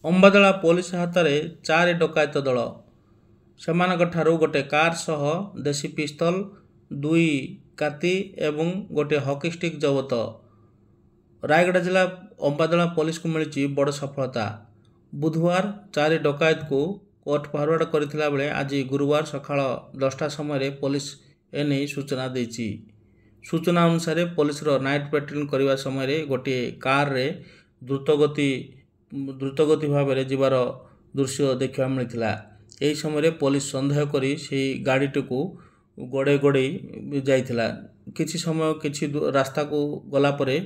Ambadala police ହାତରେ 4 ଡକାୟତ ଦଳ। ସେମାନଙ୍କଠାରୁ ଗୋଟିଏ କାର ସହ ଦେଶୀ ପିସ୍ତଲ, 2 କାତି ଏବଂ ଗୋଟିଏ ହକି ଷ୍ଟିକ୍ ଜବତ। ରାୟଗଡ଼ା ଜିଲ୍ଲା ଅମ୍ବାଦଳା ପୋଲିସକୁ ମିଳିଛି ବଡ଼ ସଫଳତା। ବୁଧବାର 4 ଡକାୟତକୁ କୋର୍ଟ ଫରୱାର୍ଡ କରିଥିଲା ବେଳେ ଆଜି ଗୁରୁବାର ସକାଳ 10ଟା ସମୟରେ ପୋଲିସ ଏନେଇ ସୂଚନା ଦେଇଛି। ସୂଚନା ଅନୁସାରେ ପୋଲିସର ନାଇଟ୍ ପାଟ୍ରୋଲିଂ କରିବା ସମୟରେ ଗୋଟିଏ କାରରେ ଦ୍ରୁତଗତି ଭାବରେ ଯିବାର ଦୃଶ୍ୟ ଦେଖିବାକୁ ମିଳିଥିଲା। ଏହି ସମୟରେ ପୋଲିସ ସନ୍ଦେହ କରି ସେହି ଗାଡ଼ିଟିକୁ ଗୋଡ଼େଇ ଯାଇଥିଲା। କିଛି ସମୟ ରାସ୍ତାକୁ ଗଲା ପରେ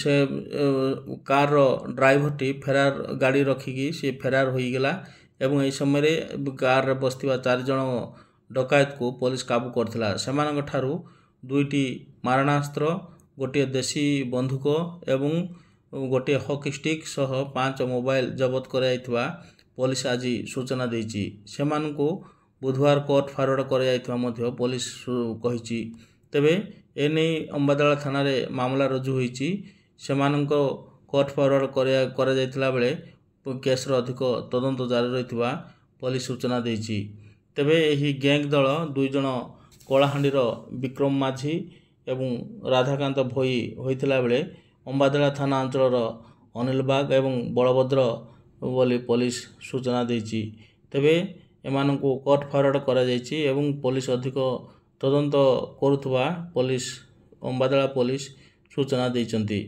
ସେ କାରର ଡ୍ରାଇଭରଟି ଗାଡ଼ି ରଖିକି ସେ ଫେରାର ହୋଇଗଲା ଏବଂ ଏହି ସମୟରେ କାରରେ ବସିଥିବା 4 ଜଣ ଡକାୟତକୁ ପୋଲିସ କାବୁ କରିଥିଲା। ସେମାନଙ୍କଠାରୁ 2ଟି ମାରଣାସ୍ତ୍ର, ଗୋଟିଏ ଦେଶୀ ବନ୍ଧୁକ ଏବଂ ଗୋଟିଏ ହକି ଷ୍ଟିକ୍ ସହ 5 ମୋବାଇଲ ଜବତ କରାଯାଇଥିବା ପୋଲିସ ଆଜି ସୂଚନା ଦେଇଛି। ସେମାନଙ୍କୁ ବୁଧବାର କୋର୍ଟ ଫରୱାର୍ଡ କରାଯାଇଥିବା ମଧ୍ୟ ପୋଲିସ କହିଛି। ତେବେ ଏନେଇ ଅମ୍ବାଦଳା ଥାନାରେ ମାମଲା ରୁଜୁ ହୋଇଛି। ସେମାନଙ୍କ କୋର୍ଟ ଫରୱାର୍ଡ କରାଯାଇଥିଲା ବେଳେ କେସର ଅଧିକ ତଦନ୍ତ ଜାରି ରହିଥିବା ପୋଲିସ ସୂଚନା ଦେଇଛି। ତେବେ ଏହି ଗ୍ୟାଙ୍ଗ ଦଳ 2 ଜଣ କଳାହାଣ୍ଡିର ବିକ୍ରମ ମାଝୀ ଏବଂ ରାଧାକାନ୍ତ ଭୋଇ ହୋଇଥିଲା ବେଳେ ଅମ୍ବାଦଳା ଥାନା ଅଞ୍ଚଳର ଅନିଲ ବାଗ ଏବଂ ବଳଭଦ୍ର ବୋଲି ପୋଲିସ ସୂଚନା ଦେଇଛି। ତେବେ ଏମାନଙ୍କୁ କୋର୍ଟ ଫରୱାର୍ଡ କରାଯାଇଛି ଏବଂ ପୋଲିସ ଅଧିକ ତଦନ୍ତ କରୁଥିବା ଅମ୍ବାଦଳା ପୋଲିସ ସୂଚନା ଦେଇଛନ୍ତି।